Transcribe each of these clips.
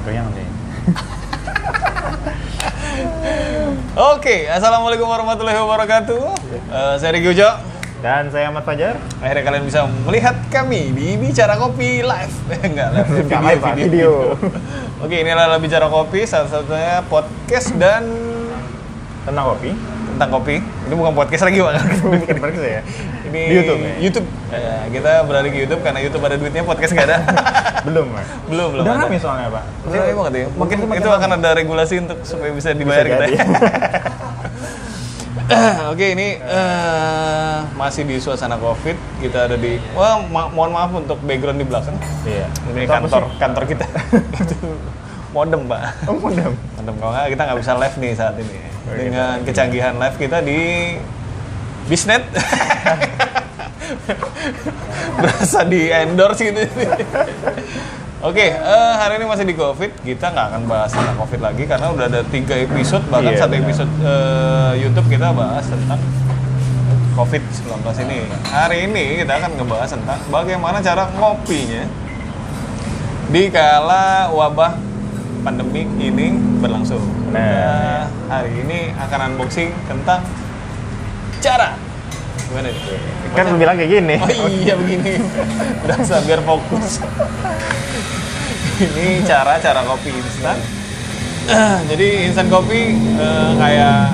Goyang deh. Oke, assalamualaikum warahmatullahi wabarakatuh. Saya Riki Ujo. Dan saya Ahmad Fajar. Akhirnya kalian bisa melihat kami di Bicara Kopi live. Enggak live, video. Oke, inilah Bicara Kopi, salah-satunya podcast dan Tentang kopi. tentang kopi. Ini bukan podcast lagi, Pak. Bukan podcast ya. Ini Di YouTube ya? YouTube. Ya, kita beralih ke YouTube karena YouTube ada duitnya, podcast nggak ada. Belum, Pak. belum Udah ada. rame soalnya, Pak. Udah rame banget ya. Mungkin Makin itu rame. akan ada regulasi untuk supaya bisa dibayar Bisa kita. jadi. Oke, ini masih di suasana Covid. Kita ada di mohon maaf untuk background di belakang. Iya. Ini Itu apa kantor kita. Itu modem, Pak. Oh, modem. Modem, kalau nggak kita nggak bisa live nih saat ini. Dengan kecanggihan live kita di Bisnet. Berasa di endorse gitu. Oke, hari ini masih di Covid. Kita nggak akan bahas tentang Covid lagi karena udah ada 3 episode, bahkan Iya, satu benar. episode YouTube kita bahas tentang Covid-19 ini. Hari ini kita akan ngebahas tentang bagaimana cara ngopinya di kala wabah pandemi ini berlangsung. Nah. Kita hari ini akan unboxing tentang cara gimana nih? Kan lu bilang kayak gini. Oh iya begini. Udah biar fokus. Ini cara kopi instan. Jadi instan kopi kayak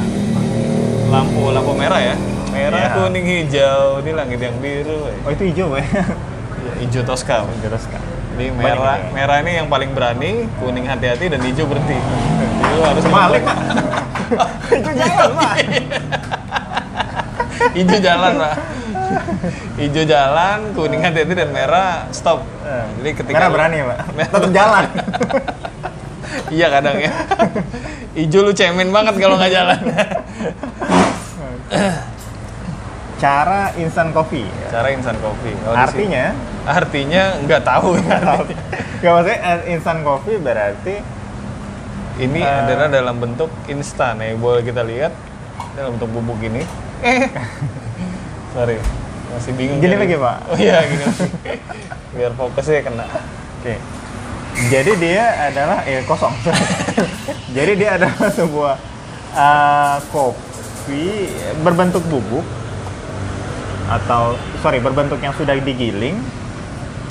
lampu merah ya. Merah, Iya. kuning, hijau. Ini langit yang biru. Oh, itu hijau, Pak. Ya, hijau Tosca. Jelas kan. Jadi Banyak merah ini yang paling berani, kuning hati-hati, dan hijau berhenti. Jadi lu harus Kebalik, Pak. Hijau jalan, Pak. Hijau jalan, Pak. Hijau jalan, kuning hati-hati, dan merah stop. Jadi ketika Merah lu- berani, Pak. Merah- Tetap jalan. Iya kadang ya. Hijau lu cemen banget kalau nggak jalan. Cara instan kopi. Cara instan kopi. Kalau di Artinya, sini- artinya nggak tahu. nggak maksudnya instan kopi berarti Ini adalah dalam bentuk instan ya. Boleh kita lihat dalam bentuk bubuk ini. Sorry, masih bingung. Gini cari- lagi, Pak. Oh iya, gini lagi. Biar fokusnya kena. Oke. Jadi dia adalah kosong. Jadi dia adalah sebuah kopi berbentuk bubuk atau berbentuk yang sudah digiling,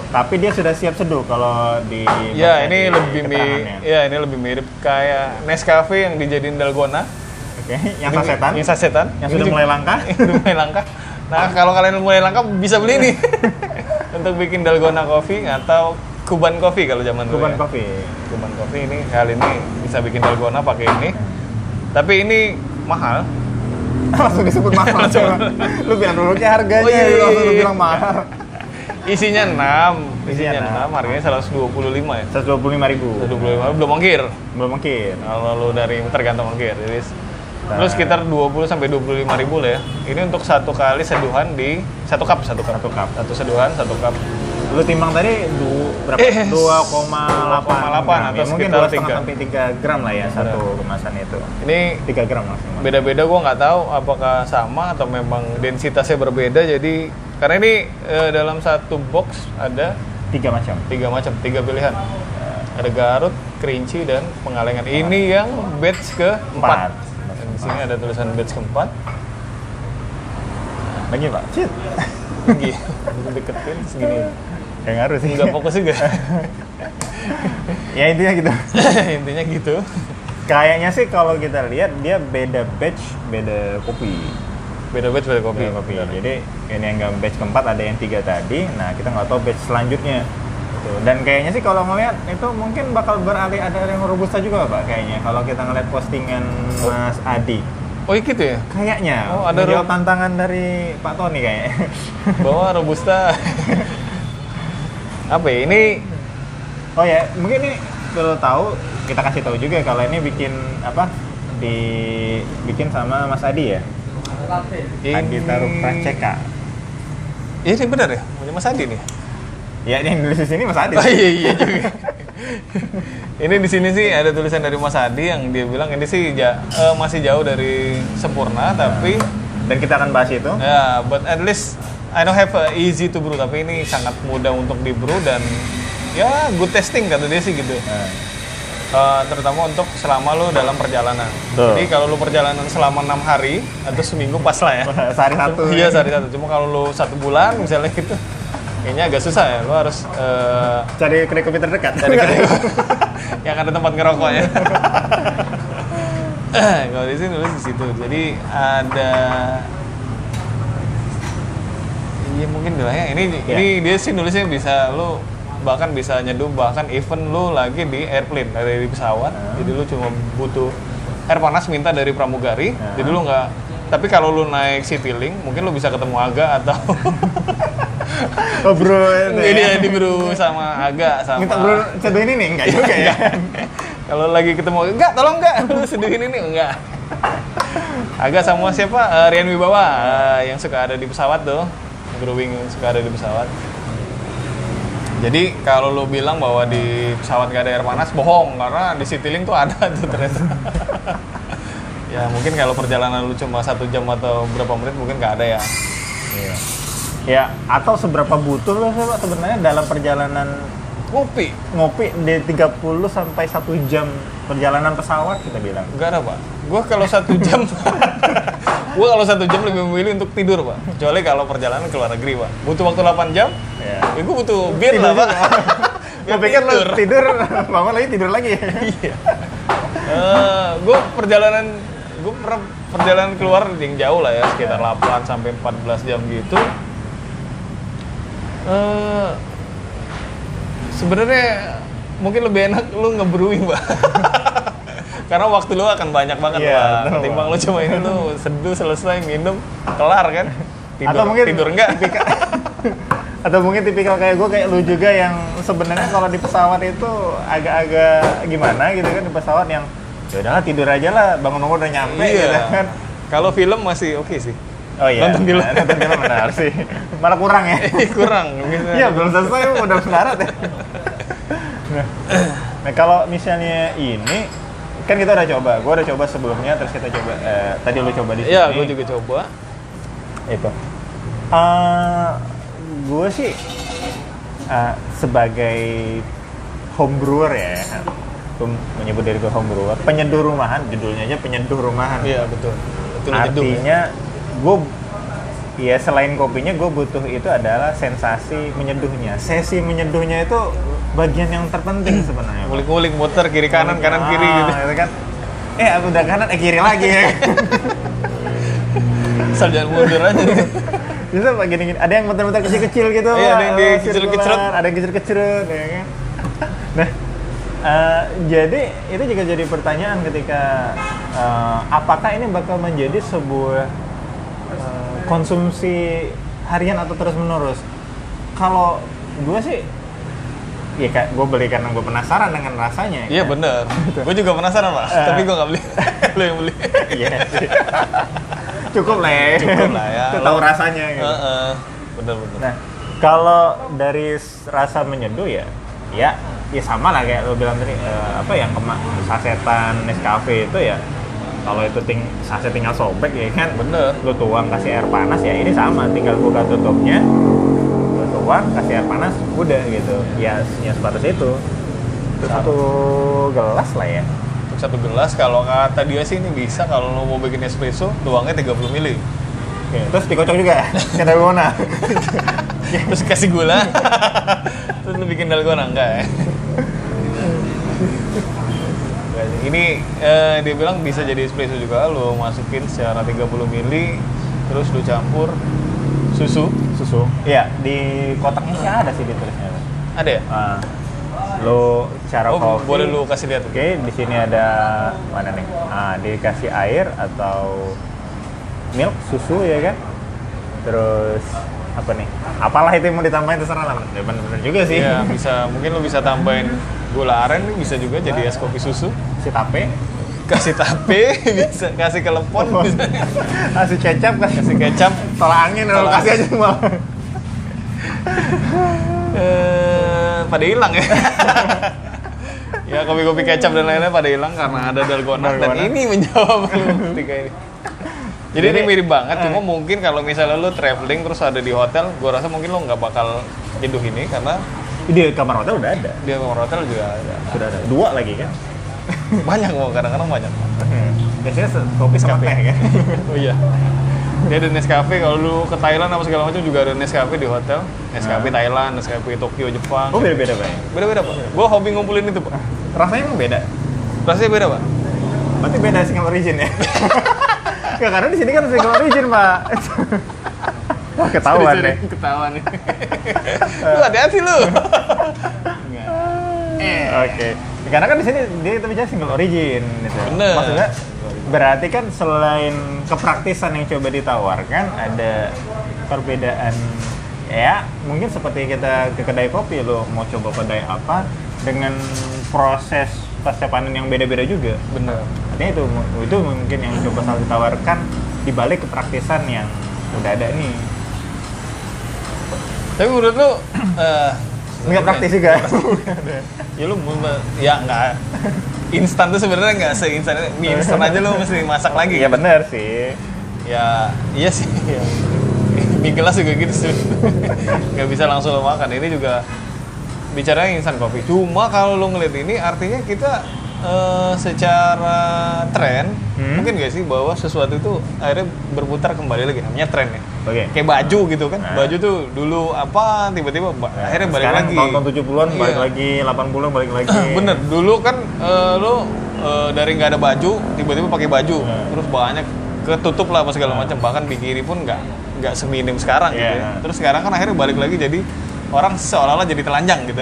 tapi dia sudah siap seduh kalau di Ya, baca ini di lebih keterangannya. ini lebih mirip kayak Nescafe yang dijadiin dalgona. Oke, yang sasetan, Yang sasetan. yang Ini sudah juga- mulai langka. Udah mulai langka. Nah, kalau kalian mulai langka bisa beli nih. Untuk bikin dalgona coffee atau Kuban Coffee kalau zaman dulu. Kuban ya. kopi. Kuban Coffee ini kali ini bisa bikin dalgona pakai ini. Tapi ini mahal. Langsung disebut mahal. Lu bilang dulu kayak harganya, Oh, iya, lu langsung iya. bilang mahal. Isinya 6. Isinya 6, harganya 125 ya. 125.000. 125 belum ongkir. Belum mungkin. Kalau lu dari tergantung ongkir. Jadi lu sekitar 20 sampai 25.000 lah ya. Ini untuk satu kali seduhan di satu cup. Satu cup. Satu seduhan, satu cup. Lu timbang tadi berapa? 2,8 atau mungkin sekitar 2,5 sampai 3 gram lah ya satu kemasan itu. Ini 3 gram langsung. beda-beda, gue nggak tahu apakah sama atau memang densitasnya berbeda. Jadi karena ini dalam satu box ada 3 macam. 3 pilihan. Ada Garut, Kerinci, dan Pengalengan. Ini yang batch keempat. Dan di sini ada tulisan batch keempat. Lagi, Pak. Cit. Gini, deketin segini. Kayak ngaruh sih. Nggak fokus juga. Ya intinya gitu. Intinya gitu. Kayaknya sih kalau kita lihat dia beda batch, beda kopi. Beda batch, beda kopi. Beda kopi. Jadi ini yang batch keempat ada yang 3 tadi. Nah, kita nggak tahu batch selanjutnya. Tuh. Dan kayaknya sih kalau ngeliat itu mungkin bakal beralih ada yang robusta juga, Pak, kayaknya. Kalau kita ngeliat postingan Mas Adi. Oh iya gitu ya? Kayaknya. Oh, ada menjawab tantangan dari Pak Tony kayaknya. Bawa Robusta. Apa ya? Ini Oh ya, mungkin ini perlu tahu, kita kasih tahu juga kalau ini bikin apa? Dibikin sama Mas Adi ya. Adi Taruh Praceka. Ini benar ya? Punya Mas Adi nih? Ya, ini yang nulis di sini Mas Adi. Oh iya juga. Ini di sini sih ada tulisan dari Mas Adi yang dia bilang ini sih masih jauh dari sempurna, tapi Dan kita akan bahas itu. ya, but at least I don't have a easy to brew, tapi ini sangat mudah untuk di brew dan ya good tasting kata dia sih gitu. terutama untuk selama lu dalam perjalanan. Betul. Jadi kalau lu perjalanan selama 6 hari atau seminggu pas lah ya. Sehari satu. Iya, sehari satu. Cuma kalau lu 1 bulan misalnya gitu, kayaknya agak susah ya. Lu harus Cari kedai kopi terdekat. cari kedai yang ada tempat ngerokoknya. Kalau di sini nulis di situ. Jadi ada, iya mungkin bilangnya ini dia sih nulisnya bisa lu bahkan bisa nyeduh, bahkan even lu lagi di airplane, dari pesawat. Jadi lu cuma butuh air panas minta dari pramugari. Jadi lu nggak, tapi kalau lu naik Citylink mungkin lu bisa ketemu Aga atau Oh bro, ini diburu sama Aga sama minta bro seduhin ini enggak juga ya. kalau lagi ketemu enggak, tolong enggak lu seduhin ini enggak. Aga sama siapa, Rian Wibawa, yang suka ada di pesawat tuh, growing yang suka ada di pesawat. Jadi kalau lu bilang bahwa di pesawat gak ada air panas, bohong, karena di Citylink tuh ada tuh ternyata. Ya mungkin kalau perjalanan lu cuma 1 jam atau berapa menit mungkin gak ada ya. Iya. Ya, atau seberapa butuh lo sebenarnya dalam perjalanan Ngopi? ngopi di 30 sampai 1 jam perjalanan pesawat kita bilang. Enggak ada, Pak. Gua kalau 1 jam gua kalau 1 jam lebih memilih untuk tidur, Pak. Kecuali kalau perjalanan ke luar negeri, Pak. Butuh waktu 8 jam, ya gua butuh bir lah, Pak. Gue pikir lo tidur, bangun lagi tidur lagi. Iya. Gue pernah perjalanan keluar yang jauh lah ya, sekitar 8 sampai 14 jam gitu. Sebenarnya mungkin lebih enak lu nge-brewing, Pak. Karena waktu lu akan banyak banget, Pak. Ketimbang lu cuma ini lu seduh, selesai, minum, kelar kan. Tidur enggak? Atau mungkin tipikal kayak gue, kayak lu juga yang sebenarnya kalau di pesawat itu agak-agak gimana gitu kan, di pesawat yang ya udahlah tidur aja lah, bangun-bangun udah nyampe gitu kan. Kalau film masih oke sih. Oh iya. Nonton film benar sih. Malah kurang ya. Kurang. Iya, belum selesai udah mendarat ya. Nah, kalau misalnya ini kan kita udah coba, gue udah coba sebelumnya, terus kita coba tadi lu coba di sini. Iya, gue juga coba. Itu. Gue sih sebagai homebrewer ya, gue menyebut diri gue homebrewer, penyeduh rumahan, judulnya aja penyeduh rumahan. Iya, betul. Artinya gue, ya selain kopinya gue butuh itu adalah sensasi menyeduhnya. Sesi menyeduhnya itu bagian yang terpenting sebenarnya. Ngulik-ngulik muter kiri kanan, kanan kiri gitu. Itu kan. Aku udah kanan, kiri lagi ya. Asal jangan mundur aja. Bisa Pak gini-gini. Ada yang muter-muter kecil-kecil gitu. Iya, ada yang kecil-kecil. Ada yang kecil-kecil, ya kan. Nah, jadi itu juga jadi pertanyaan ketika apakah ini bakal menjadi sebuah konsumsi harian atau terus-menerus. Kalau gue sih, ya kayak gue beli karena gue penasaran dengan rasanya. Iya, kan? Bener. Gue juga penasaran, Pak. Tapi gue nggak beli. Lo yang beli. Iya sih. Cukup lah ya. Tahu rasanya gitu. Bener-bener. Nah, kalau dari rasa menyeduh ya sama lah kayak lo bilang tadi, yang sasetan Nescafe itu ya, kalau itu saset tinggal sobek ya kan, bener. Lo tuang kasih air panas ya, ini sama, tinggal buka tutupnya, lo tuang kasih air panas, udah gitu. Ya sebatas itu. Satu gelas lah ya. Satu gelas, kalau kata dia sih ini bisa kalau lo mau bikin espresso, tuangnya 30 ml. Oke, terus dikocok juga, kayak dalgona. Terus kasih gula, terus lo bikin dalgona, enggak ya? Ini dia bilang bisa jadi espresso juga, lo masukin secara 30 ml, terus lo campur susu. Iya, di kotaknya sih ada sih ditulisnya. Ada ya? Lo cara kopi. Boleh lo kasih lihat. Oke, di sini ada mana nih? Dikasih air atau milk, susu ya kan? Terus apa nih? Apalah itu yang mau ditambahin terserah lah. Ya bener-bener juga sih. Iya, bisa. Mungkin lo bisa tambahin gula aren, bisa juga jadi es kopi susu. Kasih tape, bisa kasih kelepon, bisa. Kasih kecap, tolak angin, lo kasih aja semua. Pada hilang ya. Ya kopi-kopi kecap dan lainnya pada hilang karena ada dalgona. Dan ini menjawab ketika ini. Jadi ini mirip banget, cuma mungkin kalau misalnya lo traveling terus ada di hotel, gue rasa mungkin lo nggak bakal nyeduh ini karena di kamar hotel udah ada. Di kamar hotel juga ada. Sudah ada. 2 lagi kan? Banyak kok, kadang-kadang banyak. Biasanya kopi sama Nescafe. teh kan. Oh iya. Dia ada Nescafe, kalau lu ke Thailand apa segala macam juga ada Nescafe di hotel. Nescafe Thailand, Nescafe Tokyo, Jepang. Oh beda-beda Pak. Beda-beda, Pak. Gua hobi ngumpulin itu, Pak. Rasanya emang beda. Rasanya beda, Pak. Berarti beda single origin ya? Nggak, karena di sini kan single origin Pak. Wah ketahuan deh. Ketahuan nih. Lu hati-hati lu. Oke. Karena kan di sini dia kita bicara single origin gitu. Bener. Maksudnya berarti kan selain kepraktisan yang coba ditawarkan ada perbedaan ya mungkin seperti kita ke kedai kopi lo mau coba kedai apa dengan proses pasca panen yang beda-beda juga. Bener. Artinya itu mungkin yang coba selalu ditawarkan di balik kepraktisan yang udah ada nih. Tapi menurut lu Nggak praktis juga. Ya lu ya nggak instan tuh sebenarnya nggak seinstan mie instan aja lu mesti masak lagi. Iya benar sih. Ya iya sih. Mie gelas juga gitu sih. Nggak bisa langsung lo makan. Ini juga bicaranya instan kopi. Cuma kalau lo ngeliat ini artinya kita secara tren mungkin gak sih bahwa sesuatu itu akhirnya berputar kembali lagi, namanya tren ya. Oke. Kayak baju gitu kan. Baju tuh dulu apa tiba-tiba akhirnya balik sekarang lagi. Tahun 70-an balik Iya. lagi, 80-an balik lagi. Bener, dulu kan lo dari nggak ada baju tiba-tiba pakai baju, terus banyak ketutup lah apa segala macam, bahkan di kiri pun nggak seminim sekarang gitu ya. Terus sekarang kan akhirnya balik lagi jadi orang seolah-olah jadi telanjang gitu.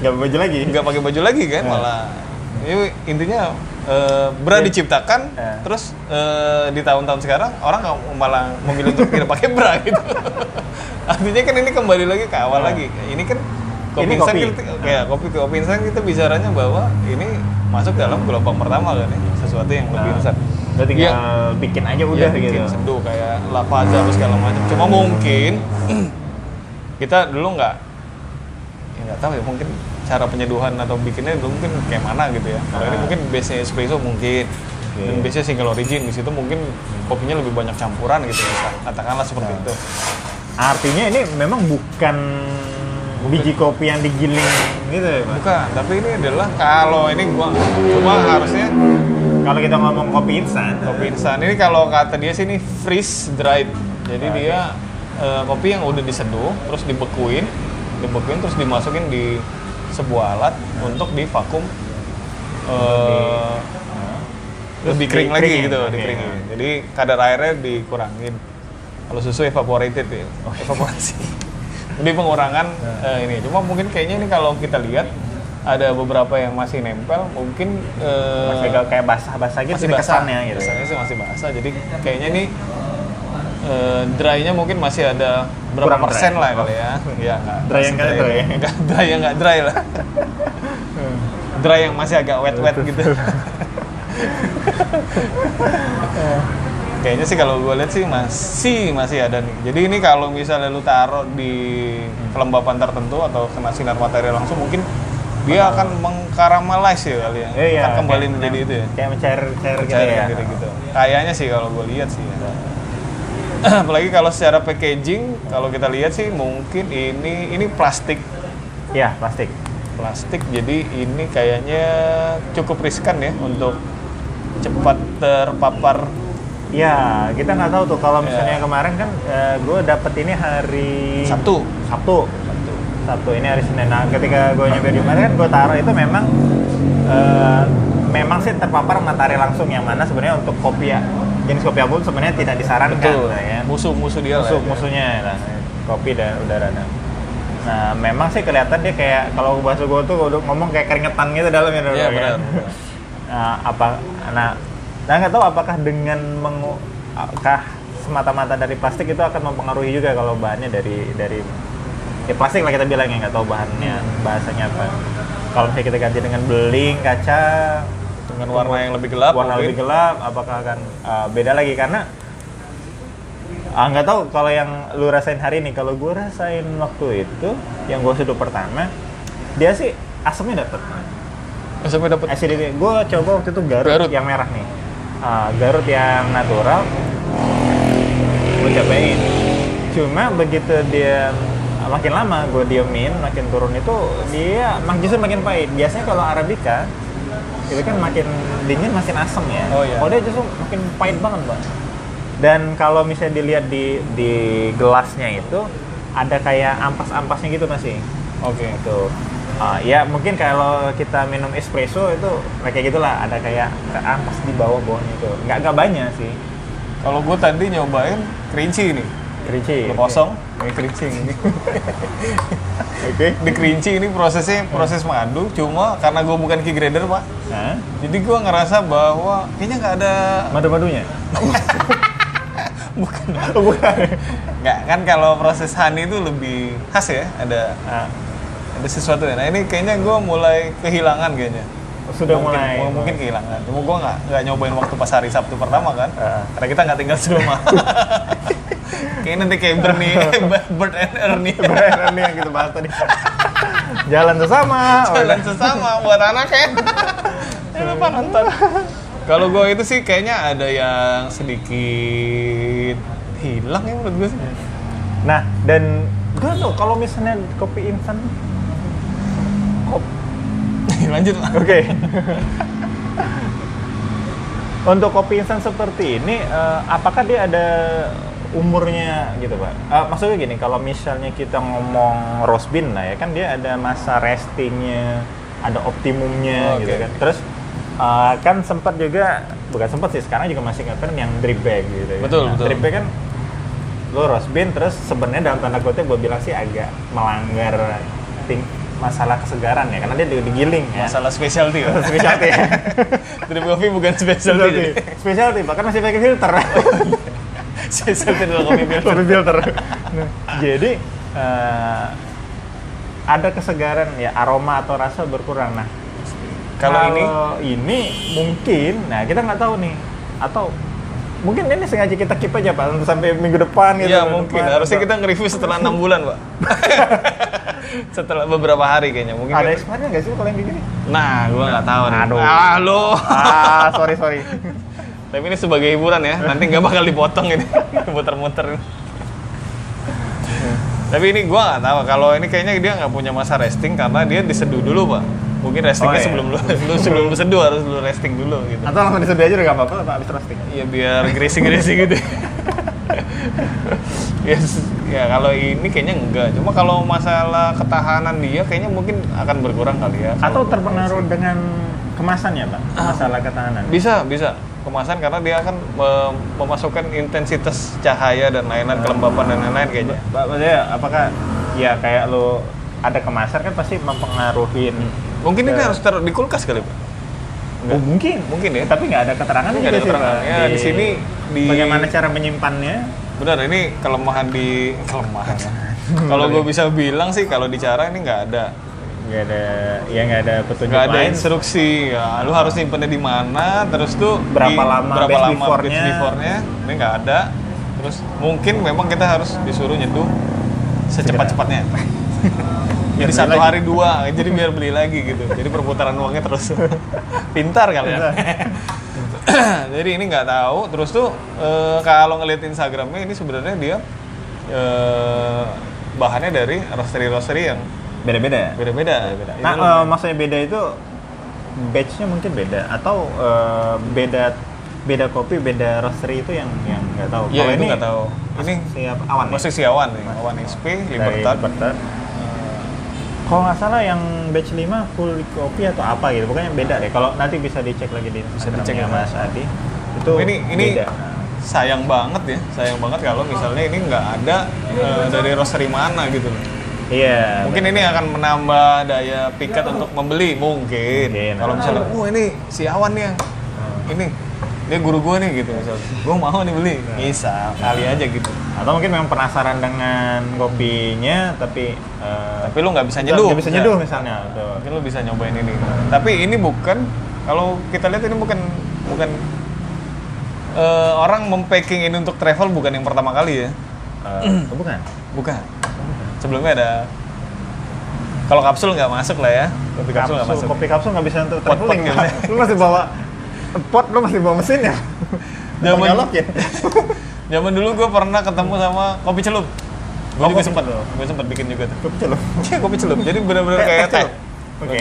Nggak baju lagi. Nggak pakai baju lagi kan, malah ini intinya bra diciptakan, terus di tahun-tahun sekarang orang nggak malah memilih untuk tidak pakai bra gitu. Artinya kan ini kembali lagi ke awal lagi. Ini kan kopi instan kayak kopi instan kita bicaranya bahwa ini masuk dalam gelombang pertama kan ya, sesuatu yang lebih instan. Udah tinggal bikin aja udah gitu. Bikin seduh kayak Lavazza apa segala macam. Cuma mungkin kita dulu nggak tahu ya, mungkin cara penyeduhan atau bikinnya dulu mungkin kayak mana gitu ya. Kalau ini mungkin base-nya espresso mungkin. Dan base-nya single origin, di situ mungkin kopinya lebih banyak campuran gitu ya. Katakanlah seperti itu. Artinya ini memang bukan biji kopi yang digiling gitu ya, Pak? Bukan, tapi ini adalah kalau ini gua cuma harusnya Kalau kita ngomong kopi instan ini kalau kata dia sih ini freeze dried. Jadi dia kopi yang udah diseduh terus dibekuin terus dimasukin di sebuah alat untuk divakum lebih kering lagi gitu, dikeringin. Jadi kadar airnya dikurangin. Kalau susu evaporated ya, evaporasi. Jadi pengurangan ini. Cuma mungkin kayaknya ini kalau kita lihat ada beberapa yang masih nempel, mungkin masih agak kayak basah-basah gitu masih basah kesannya gitu. Kesannya sih masih basah. Jadi kayaknya nih dry-nya mungkin masih ada berapa Kurang persen dry. lah kali ya. Iya, Dry yang nggak dry. Dry yang nggak dry lah. Dry yang masih agak wet-wet gitu. Kayaknya sih kalau gue lihat sih masih ada nih. Jadi ini kalau misalnya lu taruh di kelembapan tertentu atau kena sinar matahari langsung, mungkin dia akan mengkaramelize ya kali ya. Iya, Akan kembali menjadi itu ya. Kayak mencair-cair gitu ya. Gitu. Kayaknya sih kalau gue lihat sih ya. Apalagi kalau secara packaging, kalau kita lihat sih mungkin ini plastik. Iya, plastik. Jadi ini kayaknya cukup riskan ya untuk cepat terpapar. Ya, kita nggak tahu tuh kalau misalnya kemarin kan gue dapet ini hari Sabtu. Ini hari Senin. Nah, ketika gue nyampe di mana kan gue taruh itu memang sih terpapar matahari langsung, yang mana sebenarnya untuk kopi ya jenis kopi apapun sebenarnya tidak disarankan. Betul. Lah, ya. Musuh dia lah. Musuhnya lah, kopi dan udara. Nah, memang sih kelihatan dia kayak kalau bahasa gue tuh udah ngomong kayak keringetan gitu dalamnya. Iya, benar. Nah, nggak tahu apakah dengan semata-mata dari plastik itu akan mempengaruhi juga kalau bahannya dari ya plastik lah kita bilang, ya nggak tahu bahannya bahasanya apa. Kalau misalnya kita ganti dengan beling kaca dengan warna yang lebih gelap, apakah akan beda lagi? Karena nggak tahu kalau yang lu rasain hari ini. Kalau gue rasain waktu itu yang gue seduh pertama, dia sih asamnya dapet. Acidity. Gue coba waktu itu Garut yang merah nih. Garut yang natural gue cobain. Cuma begitu dia makin lama gue diemin, makin turun itu dia justru makin pahit. Biasanya kalau Arabica itu kan makin dingin makin asem ya. Oh, iya. Kalau dia justru makin pahit banget bang. Dan kalau misalnya dilihat di gelasnya itu ada kayak ampas-ampasnya gitu masih. Oke. Itu ya mungkin kalau kita minum espresso itu kayak gitulah, ada kayak ampas di bawahnya itu. Nggak banyak sih. Kalau gue tadi nyobain kerinci nih. Kerinci. Udah kosong, ini kerinci ini. Oke. Di kerinci ini prosesnya proses madu, cuma karena gue bukan key grader pak, Hah? jadi gue ngerasa bahwa kayaknya nggak ada. Madu-madunya? Bukan. Bukan. Nggak kan, kalau proses honey itu lebih khas ya, ada sesuatu ya. Nah ini kayaknya gue mulai kehilangan kayaknya. Sudah mulai. Mungkin kehilangan. Cuma gue nggak nyobain waktu pas hari Sabtu pertama kan, karena kita nggak tinggal serumah. Kayaknya nanti kayak Bernie, Bert and Ernie. Bert and Ernie yang kita bahas tadi. Jalan sesama. Jalan sesama buat anak ya. Kenapa nonton? Kalau gue itu sih kayaknya ada yang sedikit hilang ya menurut gue sih. Nah, dan gue tuh kalau misalnya kopi instan, Lanjut lah. oke. Untuk kopi instan seperti ini, apakah dia ada umurnya gitu pak? Maksudnya gini, kalau misalnya kita ngomong roast bean lah ya kan dia ada masa restingnya, ada optimumnya gitu kan. Terus kan sempat juga, bukan sempat sih, sekarang juga masih ngetren yang drip bag gitu ya. Betul. Drip bag kan lo roast bean, terus sebenarnya dalam tanda kutip gue bilang sih agak melanggar masalah kesegaran ya, karena dia digiling ya. Masalah specialty ya. Specialty ya. Drip coffee bukan specialty. Specialty, bahkan masih pakai filter. Specialty adalah kopi filter. Kopi filter. Nah, jadi ada kesegaran ya, aroma atau rasa berkurang. Nah, kalau ini mungkin, nah kita nggak tahu nih, atau mungkin ini sengaja kita keep aja pak untuk sampai minggu depan gitu. Iya mungkin, harusnya kita nge-review setelah 6 bulan pak. Setelah beberapa hari kayaknya mungkin. Ada expirednya nggak sih kalau yang gini? Nah, gua nggak tahu nih. Aduh. Halo. Sorry. Tapi ini sebagai hiburan ya, nanti nggak bakal dipotong ini, muter-muter. Tapi ini gua nggak tahu, kalau ini kayaknya dia nggak punya masa resting karena dia diseduh dulu pak. Mungkin restingnya sebelum lu seduh harus lu resting dulu gitu. Atau langsung diseduh aja udah nggak apa-apa pak, abis resting. Iya biar greasy gitu. Ya kalau ini kayaknya enggak. Cuma kalau masalah ketahanan dia kayaknya mungkin akan berkurang kali ya. Atau terpengaruh dengan kemasannya pak, masalah ketahanan. Bisa kemasan karena dia akan memasukkan intensitas cahaya dan lain-lain, kelembapan dan lain-lain kayaknya. Maksudnya apakah ya kayak lo ada kemasan kan pasti mempengaruhi. Mungkin ini harus taruh di kulkas kali pak. Oh, mungkin ya. Tapi nggak ada keterangan juga sih pak. Ya di sini bagaimana cara menyimpannya? Benar, ini kelemahan. Kalau gue bisa bilang sih kalau di cara ini nggak ada petunjuk, nggak ada instruksi ya, lu harus nyimpennya di mana, terus tuh berapa lama batch before-nya ini nggak ada. Terus mungkin memang kita harus disuruh nyeduh secepat-cepatnya. Jadi 1 hari 2, jadi biar beli lagi gitu. Jadi perputaran uangnya terus. Pintar kali ya. Jadi ini nggak tahu. Terus tuh kalau ngeliat Instagramnya ini sebenarnya dia bahannya dari roastery yang beda-beda. Nah, maksudnya beda itu batch-nya mungkin beda atau beda kopi, beda roastery itu yang nggak tahu. Iya, itu nggak tahu. Ini Awan. Masih si Awan nih, Awan XP, Libertad. Kalau nggak salah yang batch 5 full kopi atau apa gitu, pokoknya beda deh. Kalau nanti bisa dicek lagi di Instagramnya Mas Adi. Itu ini beda. sayang banget kalau misalnya ini nggak ada dari roastery mana gitu. Iya. Mungkin ini akan menambah daya pikat untuk membeli mungkin. Kalau misalnya, ini si Awan nih yang ini dia guru gue nih gitu misalnya, gue mau nih beli, bisa kali aja gitu. Atau mungkin memang penasaran dengan kopinya, tapi lu nggak bisa nyeduh. Nggak bisa nyeduh misalnya. Mungkin lu bisa nyobain ini. Tapi ini bukan, kalau kita lihat ini bukan orang mempacking ini untuk travel bukan yang pertama kali ya. Bukan. Sebelumnya ada, kalau kapsul nggak masuk lah ya. Kopi kapsul nggak bisa untuk traveling. Lu masih bawa pot, lu masih bawa mesin ya? Zaman dulu gue pernah ketemu sama kopi celup. Gue sempat bikin juga tuh. Kopi celup. Iya, kopi celup. Jadi benar-benar kayak teh. Oke.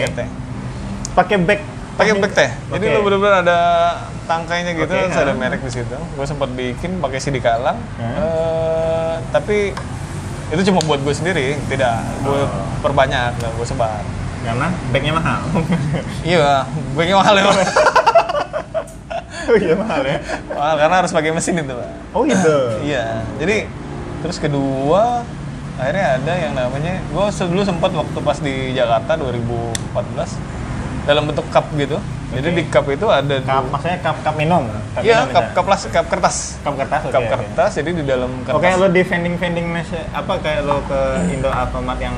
Pakai bag Pakai bag teh. Jadi Oke. lu bener-bener ada tangkainya gitu, Oke, terus ada merek di situ. Gue sempat bikin pakai CD Kalang. Tapi itu cuma buat gue sendiri, tidak gue perbanyak, nggak gue sebar. Karena bagnya mahal. Iya, bagnya mahal ya. Oh iya mahal ya. Mahal karena harus pakai mesin itu, Pak. Oh gitu. Iya, jadi terus kedua akhirnya ada yang namanya, gue dulu sempat waktu pas di Jakarta 2014 dalam bentuk cup gitu. Jadi di cup itu ada Cup, maksudnya cup minum. iya minum cup bisa? cup plastik, cup kertas. Cup kertas. Cup kertas, jadi di dalam kertas. Oke, lo di vending apa kayak lo ke Indo Alfamart yang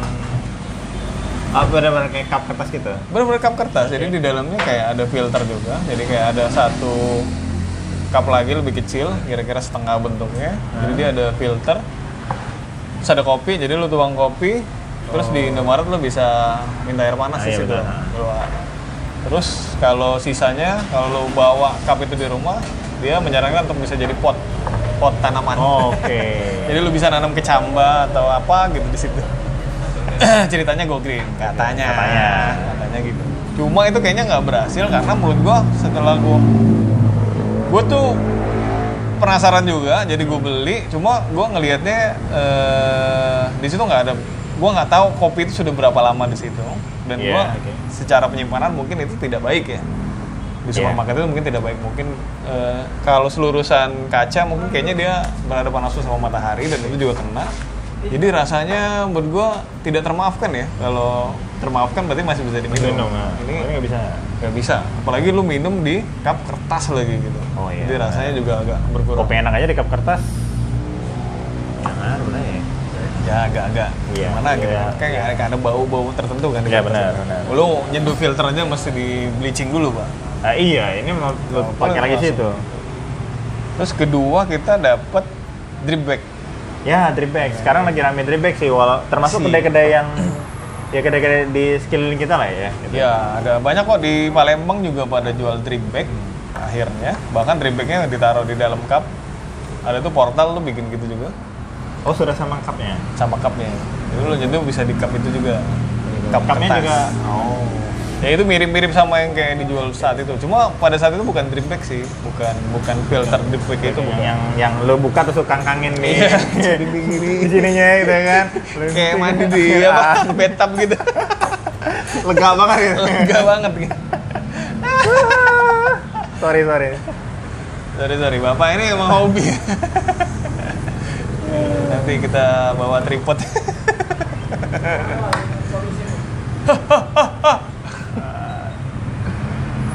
benar-benar kayak cup kertas gitu? Bener-bener cup kertas, jadi di dalamnya kayak ada filter juga. Jadi kayak ada satu cup lagi lebih kecil, kira-kira setengah bentuknya. Jadi dia ada filter. Terus ada kopi, jadi lu tuang kopi. Terus di Indomaret lu bisa minta air panas di Iya, situ. benar. Keluar. Terus kalau sisanya, kalau lu bawa cup itu di rumah, dia menyarankan untuk bisa jadi pot tanaman. Oke. Jadi lu bisa nanam kecamba atau apa gitu di situ. Ceritanya go green katanya gitu. Cuma itu kayaknya nggak berhasil karena menurut gua setelah gua tuh penasaran juga, jadi gue beli. Cuma gue ngelihatnya di situ nggak ada. Gue nggak tahu kopi itu sudah berapa lama di situ. Dan gue secara penyimpanan mungkin itu tidak baik ya. Di supermarket itu mungkin tidak baik. Mungkin kalau selurusan kaca mungkin kayaknya dia berhadapan langsung sama matahari dan itu juga kena. Jadi rasanya menurut gue tidak termaafkan ya. Kalau termaafkan berarti masih bisa diminum. Ini nggak bisa. Nggak bisa. Apalagi lu minum di cup kertas lagi gitu. Oh iya. Jadi rasanya juga agak berkurang. Kopi enak aja di cup kertas. Jangan, benar ya. Ya agak-agak Iya, gimana gitu. iya. Kayak ada bau-bau tertentu kan. Iya benar. Lu nyeduh filter aja mesti di bleaching dulu, Pak. Iya, ini mau lo pakai lagi sih itu. Terus kedua kita dapat drip bag. Ya, drip bag. Sekarang lagi rame drip bag sih, termasuk kedai-kedai yang ya kedai-kedai di sekeliling kita lah ya. Gitu. Ya, ada banyak kok di Palembang juga pada jual drip bag. Akhirnya, bahkan drip bagnya ditaruh di dalam cup. Ada tuh portal lu bikin gitu juga. Oh, sudah sama cupnya? Sama cupnya. Jadi lu nyeduh bisa di cup itu juga. Cup Cupnya kertas. juga. Oh. Ya itu mirip-mirip sama yang kayak dijual saat itu. Cuma pada saat itu bukan drip bag sih, bukan filter drip bag itu bukan. Yang lo buka terus kangkangin nih. Iya, di sininya gitu kan. Kayak mandi di apa bathtub gitu. Lega banget gitu. Lega banget gitu. Sorry. Sorry, Bapak ini emang hobi. Nanti kita bawa tripod.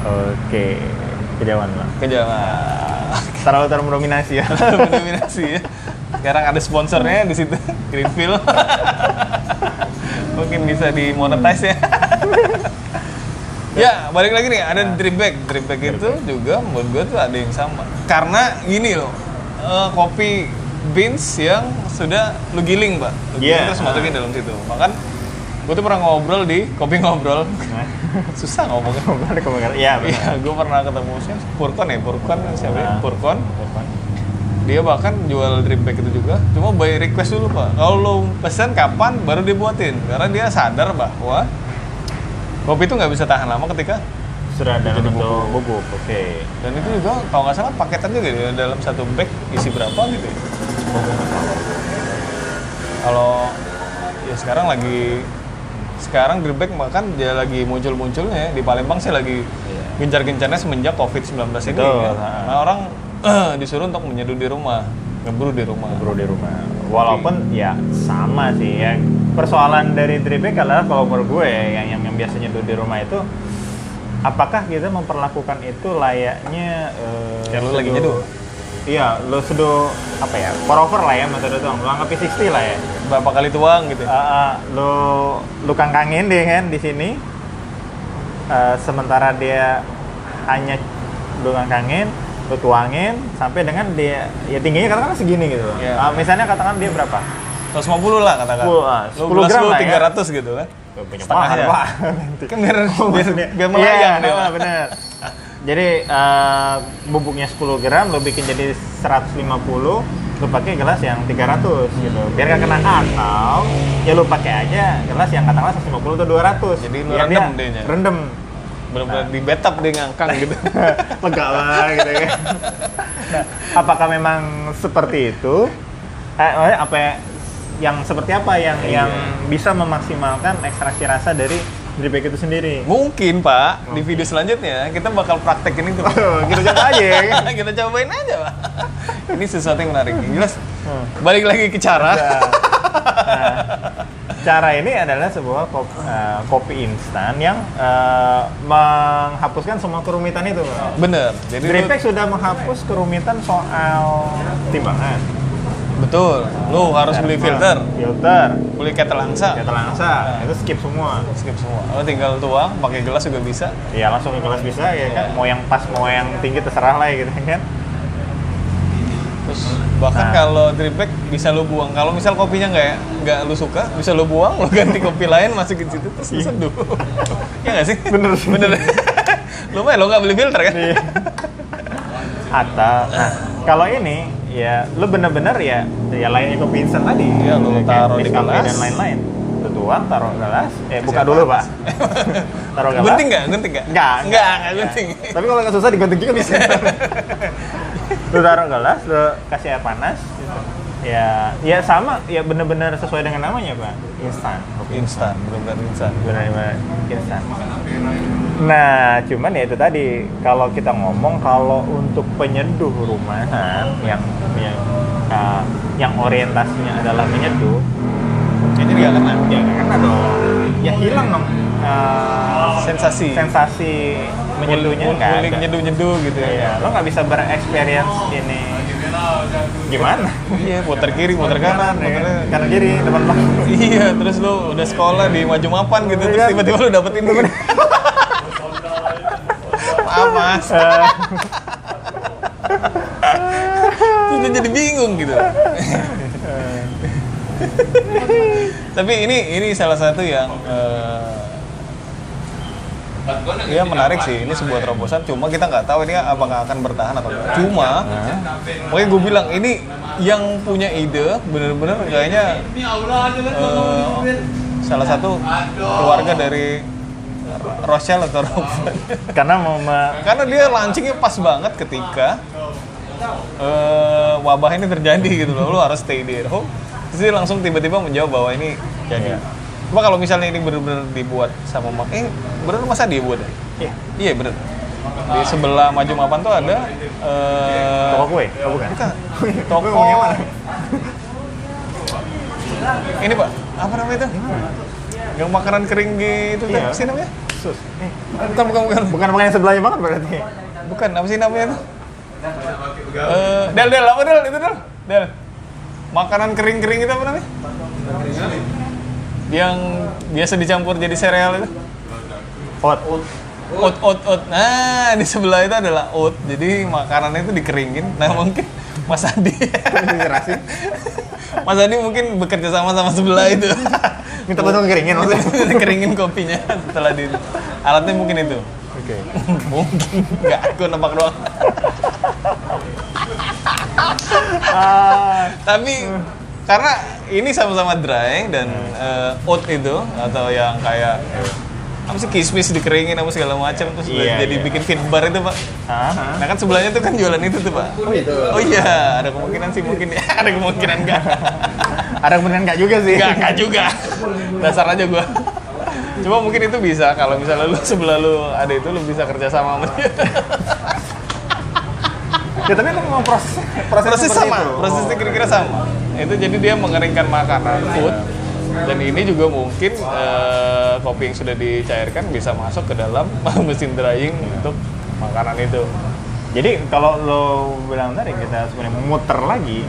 Oke. Kejauhan lah. Kejauhan. Terlalu terdominasi ya. Mendominasi ya. Sekarang ada sponsornya di situ, Greenfield. Mungkin bisa dimonetize ya. Ya, balik lagi nih, ada drip bag. Drip bag itu juga menurut gue tuh ada yang sama. Karena gini loh, kopi beans yang sudah lu giling, Pak. Lu giling terus masukin dalam situ. Bahkan gue tuh pernah ngobrol di Kopi Ngobrol. Susah ngomongnya. Iya, benar. Iya, gue pernah ketemu siapa? Purkon siapa ya? Purkon. Dia bahkan jual drip bag itu juga, cuma by request dulu, Pak. Kalau lo pesen kapan baru dibuatin, karena dia sadar bahwa kopi itu nggak bisa tahan lama ketika sudah dalam bentuk bubuk. Oke. Dan itu juga kalau nggak salah paketan juga dia dalam satu bag isi berapa gitu ya. Kalau ya sekarang drip bag makan dia lagi muncul-munculnya ya. Di Palembang sih lagi gencar-gencarnya semenjak COVID-19 ini ya. Nah, orang disuruh untuk menyeduh di rumah, ngebrew di rumah. Walaupun ya sama sih ya. Persoalan dari drip bag adalah kalau menurut gue yang biasanya nyeduh di rumah itu, apakah kita memperlakukan itu layaknya ya lu lagi nyeduh? Iya, lo seduh apa ya? Pour over lah ya metode itu. Lo anggap 60 lah ya. Berapa kali tuang gitu? Lo kangkangin deh kan di sini. Sementara dia hanya lo kangkangin, lo tuangin sampai dengan dia ya tingginya katakan segini gitu. Yeah. Misalnya katakan dia berapa? 150 lah katakan. 10 gram lah 300 gitu kan. Setengahnya. Kan biar melayang dia. Bener. Jadi bubuknya 10 gram lo bikin jadi 150, lo pakai gelas yang 300 gitu. Biar gak kena atau ya lo pakai aja gelas yang katakanlah 150 atau 200. Jadi lo biar rendem dia dehnya. rendem. benar-benar di betap dia ngangkang gitu. lega lah gitu kan. Nah, apakah memang seperti itu? Apa yang seperti apa yang bisa memaksimalkan ekstraksi rasa dari drip bag itu sendiri? Mungkin Pak, di video selanjutnya kita bakal praktekin itu. Kita coba aja ya kan? Kita cobain aja Pak. Ini sesuatu yang menarik. Jelas. Balik lagi ke cara. Nah, cara ini adalah sebuah kopi instan yang menghapuskan semua kerumitan itu. Bener. Jadi Drip bag sudah menghapus kerumitan soal timbangan. betul. Lu harus beli filter, beli kettle angsa. Itu skip semua. Skip semua. Lu tinggal tuang, pakai gelas juga bisa. Iya, langsung ke gelas bisa ya kan. Mau yang pas, mau yang tinggi terserah lah ya gitu kan. Terus bahkan kalau drip bag bisa lu buang. Kalau misal kopinya nggak lu suka, bisa lu buang, lu ganti kopi lain masukin situ terus lu seduh. Ya nggak sih? Bener. Lumayan lo nggak beli filter kan? Iya. Atau, nah, kalau ini ya lu bener-bener ya layaknya kopi instan tadi. Iya, lu taruh di Nescafe gelas dan lain-lain. Lu tuang, taruh gelas. Buka dulu Pak. Taruh gelas. Gunting nggak? Nggak gunting. Tapi kalau nggak susah digunting juga bisa. Lu taruh gelas, lu kasih air panas. Gitu. Ya sama, ya bener-bener sesuai dengan namanya Pak. Instan. Instan, benar-benar instan. Benar-benar instan. Nah, cuman ya itu tadi, kalau kita ngomong kalau untuk penyeduh rumahan yang orientasinya adalah menyeduh, Ini nggak kena. ya nggak kena dong. Ya hilang dong Sensasi menyeduhnya nggak ngulik ada. nyeduh gitu ya. Iya, lo nggak bisa bereksperience ini gimana? Iya, putar kiri, putar kanan, Kanan kiri, depan belakang. Iya, terus lu udah sekolah di Maju Mapan gitu, terus Iya. tiba-tiba lu dapet ini. Maaf Mas. Terus jadi bingung gitu. Tapi ini salah satu yang ya menarik sih. Ini sebuah terobosan. Cuma kita nggak tahu ini apakah akan bertahan atau enggak. Cuma, makanya gue bilang ini yang punya ide bener-bener kayaknya salah satu keluarga dari Rochelle atau Robert. Karena dia launchingnya pas banget ketika wabah ini terjadi gitu loh. Lu harus stay di home. Terus dia langsung tiba-tiba menjawab bahwa ini jadi. Cuma kalau misalnya ini benar-benar dibuat sama benar masa dia buat? Iya. Iya benar. Di sebelah Maju Mapan tuh ada Toko kue? Oh, bukan. Toko. Ini Pak, apa namanya itu? Yang makanan kering gitu, Iya. apa sih namanya? Sus. Bukan. Bukan yang sebelahnya banget berarti. Bukan, apa sih namanya itu? Del, apa Del? Itu Del. Makanan kering-kering itu apa namanya? Yang biasa dicampur jadi sereal itu? Oat. Nah, di sebelah itu adalah oat. Jadi makanannya itu dikeringin. Nah, mungkin Mas Adi. Mas Adi mungkin bekerja sama sebelah itu. Minta bantuan keringin maksudnya. Keringin kopinya setelah di alatnya mungkin itu. Oke. Mungkin nggak, aku nebak doang. Tapi karena ini sama-sama dry dan oat itu atau yang kayak apa sih kismis dikeringin apa segala macam terus jadi bikin fit bar itu Pak. Nah kan sebelahnya tuh kan jualan itu tuh Pak. Oh itu. Oh iya, ada kemungkinan sih mungkin ya, ada kemungkinan enggak. Ada kemungkinan enggak juga sih. Enggak juga. Dasar aja gua. Cuma mungkin itu bisa kalau misalnya lu sebelah lu ada itu lu bisa kerja sama dia. Ya tapi itu memang proses sama, itu. prosesnya kira-kira sama. Itu jadi dia mengeringkan makanan food dan ini juga mungkin kopi yang sudah dicairkan bisa masuk ke dalam mesin drying untuk makanan itu. Jadi kalau lo bilang tadi kita sebenarnya memutar lagi,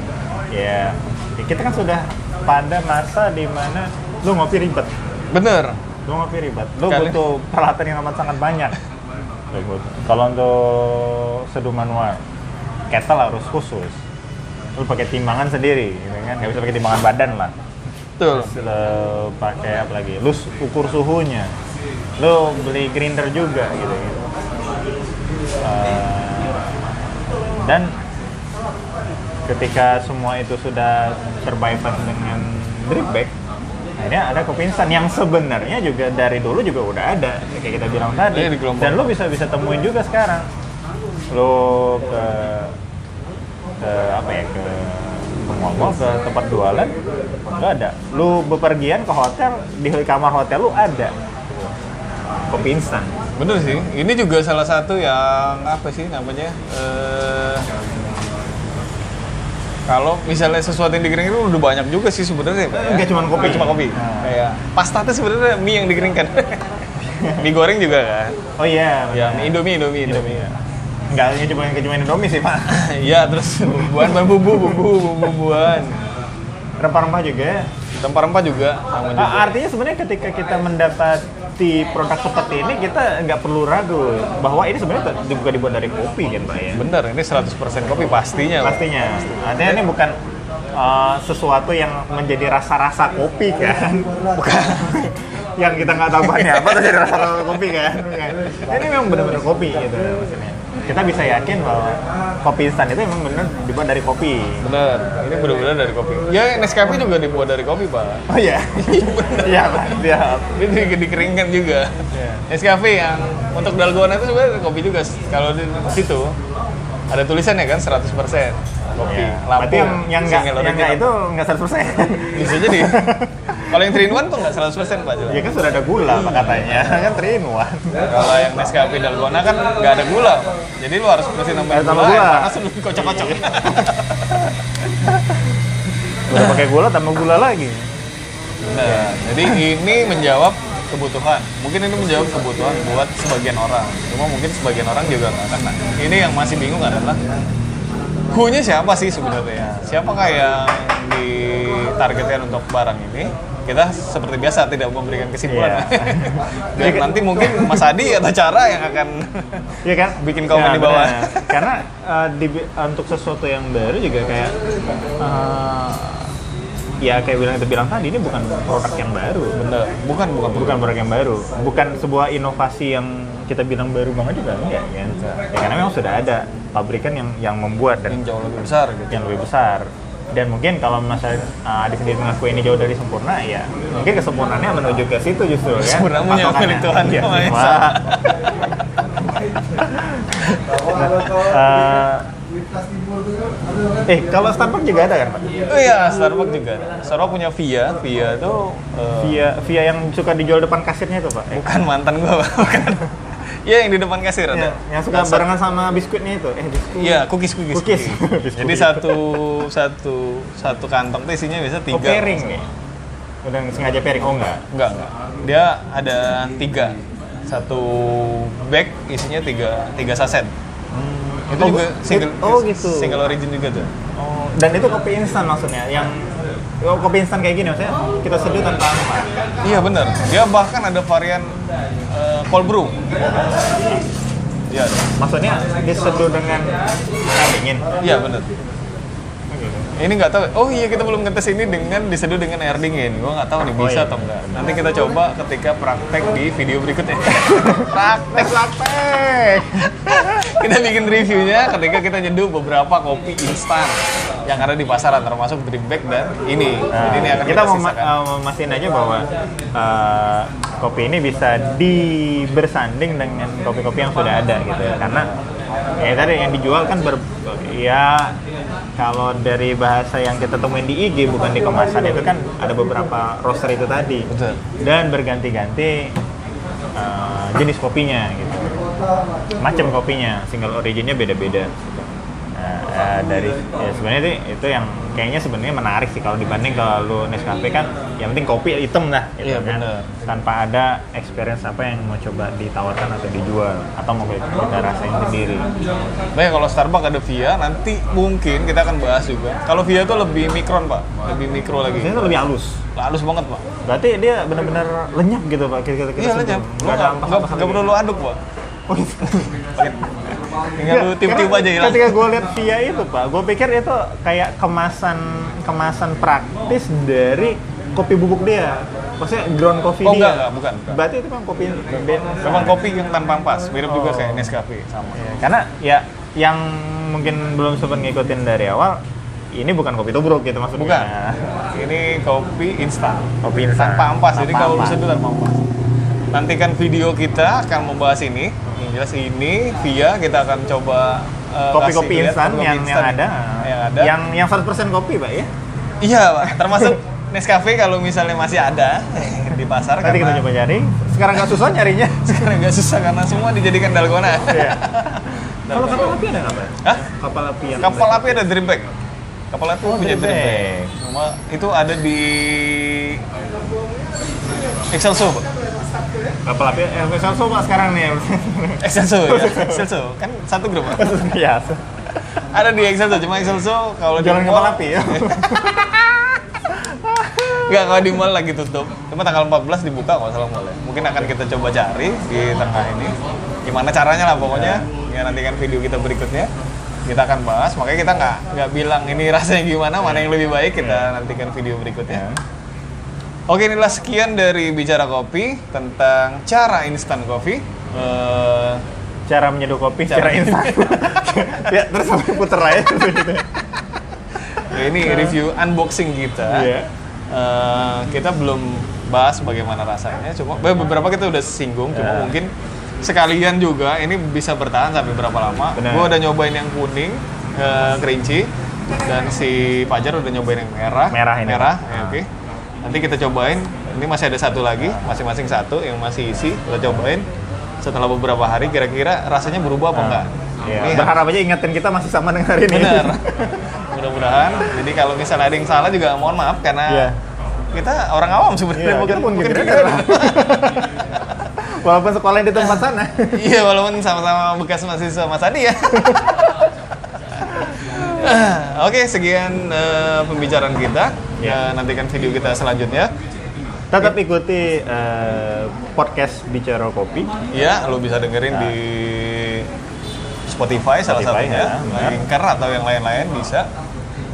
ya kita kan sudah pada masa di mana lo ngopi ribet. Bener. Lo ngopi ribet. Lo butuh peralatan yang amat sangat banyak. Kalau untuk seduh manual, kettle harus khusus. Lo pakai timbangan sendiri, gitu kan? Nggak bisa pakai timbangan badan lah. Betul. Terus lo pakai apa lagi? Lo ukur suhunya. Lo beli grinder juga gitu. Dan ketika semua itu sudah terbypass dengan drip bag, nah akhirnya ada kopi instan yang sebenarnya juga dari dulu juga udah ada kayak kita bilang tadi. Iya, di Gelombang. Dan lo bisa temuin juga sekarang. Lo ke apa ya, ke mall, ke tempat jualan nggak ada. Lu bepergian ke hotel, di kamar hotel lu ada kopi instan. Bener sih, ini juga salah satu yang apa sih namanya? Kalau misalnya sesuatu yang dikeringin itu udah banyak juga sih sebenarnya. Nggak cuma kopi. Nggak cuma kopi. Kayak pasta itu sebenarnya mie yang dikeringkan. Mie goreng juga kan? Oh iya. Ya, Indomie. Nggak cuma Indomie sih Pak. Iya, terus bumbu-bumbuan. Rempah-rempah juga. Rempah-rempah juga sama juga. Artinya sebenarnya ketika kita mendapati produk seperti ini, kita nggak perlu ragu bahwa ini sebenarnya juga dibuat dari kopi kan Pak ya? Bener, ini 100% kopi pastinya. Pastinya. Artinya ini bukan sesuatu yang menjadi rasa-rasa kopi kan? Bukan. Yang kita nggak tahu bahannya apa terus jadi rasa-rasa kopi kan? Ini memang benar-benar kopi gitu maksudnya. Kita bisa yakin bahwa kopi instan itu memang benar dibuat dari kopi. Bener, ini benar-benar dari kopi. Ya, Nescafe juga dibuat dari kopi, Pak. Oh iya? Iya Pak, siap. Ini dikeringkan juga. Iya. Nescafe yang untuk dalgona itu sebenarnya kopi juga. Kalau di situ ada tulisannya kan 100% kopi. Iya. Lampu. Berarti yang nggak itu nggak 100%. Bisa jadi. Kalau yang 3-in-1 tuh nggak 100% Pak jelas. Ya kan sudah ada gula Pak katanya, kan 3-in-1. Kalau yang Nescafe dalgona kan nggak ada gula. Jadi lu harus mesti nambahin tambah gula. gula. Panas lu kocok-kocok. Udah pakai gula tambah gula lagi. Nah, jadi ini menjawab kebutuhan. Mungkin ini menjawab kebutuhan buat sebagian orang. Cuma mungkin sebagian orang juga nggak kena. Ini yang masih bingung adalah who-nya siapa sih sebenarnya? Siapakah yang ditargetkan untuk barang ini? Kita seperti biasa tidak memberikan kesimpulan. Iya. Dan nanti mungkin Mas Adi atau Cara yang akan Iya kan? bikin komen di bawah. Benar. Karena untuk sesuatu yang baru juga kayak ya kayak bilang tadi, ini bukan produk yang baru. Bener, bukan Produk yang baru. Bukan sebuah inovasi yang kita bilang baru banget juga enggak kan? Ya karena memang sudah ada pabrikan yang membuat dan yang jauh lebih besar gitu. yang lebih besar. Dan mungkin kalau Mas Adi sendiri mengaku ini jauh dari sempurna, ya mungkin kesempurnaannya menuju ke situ justru ya. Sempurna punya milik Tuhan ya, Maha Esa. Wah. Kalau Starbucks juga ada kan Pak? Oh iya, Starbucks juga. Starbucks punya Via itu Via yang suka dijual depan kasirnya itu Pak? bukan mantan gua, Pak. Bukan. Iya, yang di depan kasir ada. Yang suka barengan sama biskuitnya itu. Biskuit. Iya, cookies. Cookies. Jadi satu kantong tuh isinya biasa 3. Oh, pairing nih. Udah sengaja pairing, oh enggak? Enggak. Dia ada 3. Satu bag isinya 3 saset. Itu juga gitu. Single origin juga tuh. Oh, dan itu kopi instan maksudnya, yang kopi instan kayak gini maksudnya kita seduh tanpa apa? Iya benar. Dia bahkan ada varian cold brew. Iya. Maksudnya diseduh dengan air dingin. Iya benar. Ini nggak tahu. Oh iya, kita belum ngetes ini dengan diseduh dengan air dingin. Gua nggak tahu nih bisa atau enggak. Nanti kita coba ketika praktek di video berikutnya. praktek. Kita bikin reviewnya ketika kita nyeduh beberapa kopi instan yang ada di pasaran, termasuk drink bag dan ini. Jadi ini akan kita sisakan. memastikan aja bahwa kopi ini bisa bersanding dengan kopi-kopi yang sudah ada gitu ya. Karena ya tadi yang dijual kan ya kalau dari bahasa yang kita temuin di IG bukan di kemasan itu kan ada beberapa roaster itu tadi. Betul. Dan berganti-ganti jenis kopinya gitu. Macam kopinya, single originnya beda-beda. Dari ya sebenarnya itu yang kayaknya sebenarnya menarik sih kalau dibanding kalau Nescafe kan yang penting kopi hitam lah gitu Iya, kan. bener. Tanpa ada experience apa yang mau coba ditawarkan atau dijual atau mau kita rasain sendiri. Baik, kalau Starbucks ada Via, nanti mungkin kita akan bahas juga. Kalau Via itu lebih mikron, Pak. Lebih mikro lagi. Ini tuh lebih halus. Halus banget, Pak. Berarti dia benar-benar lenyap gitu Pak. Kita Iya, lenyap. Nggak ada ampas-ampas Nggak perlu lu aduk, Pak. Oh, gitu. Tinggal lu tiup-tiup aja hilang. Ketika gue lihat Via itu Pak, gue pikir itu kayak kemasan praktis dari kopi bubuk dia. Maksudnya ground coffee Oh, dia. enggak, bukan. Berarti itu kan kopi Memang kopi yang tanpa ampas, mirip juga kayak Nescafe sama. Ya, karena ya yang mungkin belum sempat ngikutin dari awal, ini bukan kopi tubruk gitu maksudnya. Bukan. Ini kopi instan. Kopi instan. Tanpa ampas. Jadi Tanpa kalau ampas. seduh tanpa ampas. Nantikan video kita akan membahas ini. Yang jelas ini via kita akan coba Kopi-kopi kasih lihat instan kopi yang instan ada. Yang ada. Yang 100% kopi, Pak ya. Iya, Pak. Termasuk Nescafe kalau misalnya masih ada di pasar. Nanti kita coba cari. Sekarang nggak susah nyarinya. Sekarang nggak susah karena semua dijadikan dalgona. Iya. Kalau kapal api ada nggak, Pak? Hah? Kapal api yang Kapal api ada drip bag. Kapal api punya drip drip bag. bag. Cuma itu ada di Excelso, Pak. kapal api misal Pak sekarang nih. Excelso ya. Excelso kan satu grup, Pak. Iya. Ada di Excelso, cuma Excelso kalau di Jalan mall kapal api ya. Nggak, kalau di mall lagi tutup. Cuma tanggal 14 dibuka kalau salah mall ya. Mungkin akan kita coba cari di tengah ini. Gimana caranya lah pokoknya. Ya nantikan video kita berikutnya. Kita akan bahas. Makanya kita nggak bilang ini rasanya gimana, mana yang lebih baik. Kita nantikan video berikutnya. Oke, inilah sekian dari Bicara Kopi tentang cara instan kopi. Cara menyeduh kopi Cara- secara instan. Ya, terus sampai puter aja gitu. Ini review unboxing kita. Iya. Kita belum bahas bagaimana rasanya. Cuma beberapa kita udah singgung. Cuma Ya. mungkin sekalian juga ini bisa bertahan sampai berapa lama. Benar. Gue udah nyobain yang kuning, kerinci, dan si Fajar udah nyobain yang merah. Merah ini, Merah, Pak. ya, oke. Nanti kita cobain. Ini masih ada satu lagi, masing-masing satu yang masih isi. Kita cobain. Setelah beberapa hari, kira-kira rasanya berubah apa enggak? Iya. Ini Berharap aja ingetin kita masih sama dengan hari ini. benar. Mudah-mudahan. Jadi kalau misalnya ada yang salah juga mohon maaf karena Iya. kita orang awam sebenarnya, Iya, kita pun gitu. kita. Walaupun sekolah di tempat sana. Iya, walaupun sama-sama bekas mahasiswa Mas Adi ya. Oke, sekian pembicaraan kita. Ya, nantikan video kita selanjutnya. Tetap ikuti podcast Bicara Kopi. Ya, lo bisa dengerin di Spotify salah Spotify, satunya, ya, benar. Anchor atau yang lain-lain bisa.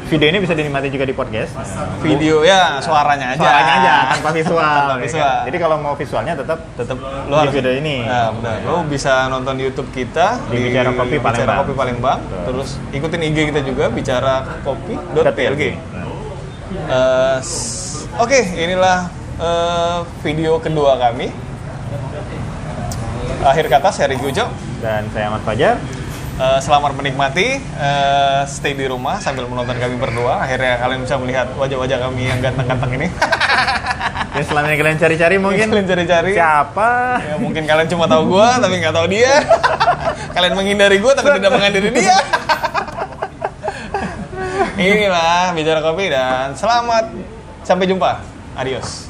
Video ini bisa dinikmati juga di podcast. Video ya suaranya aja. Suaranya aja tanpa visual. Tanpa ya visual. kan? Jadi kalau mau visualnya tetap Tetap lo di harus video ini. Nah, benar. Lo bisa nonton YouTube kita Di Bicara Kopi Palembang. Bicara Kopi Palembang. Betul. Terus ikutin IG kita juga bicarakopi.plg. Oke, inilah video kedua kami. Akhir kata saya Riki Ujo. Dan saya Mas Fajar. Selamat menikmati, stay di rumah sambil menonton kami berdua. Akhirnya kalian bisa melihat wajah-wajah kami yang ganteng-ganteng ini. Ya selama ini kalian cari-cari mungkin Kalian cari-cari. siapa? Ya, mungkin kalian cuma tahu gua tapi nggak tahu dia. Kalian menghindari gua tapi tidak menghindari dia. Inilah Bicara Kopi dan selamat sampai jumpa. Adios.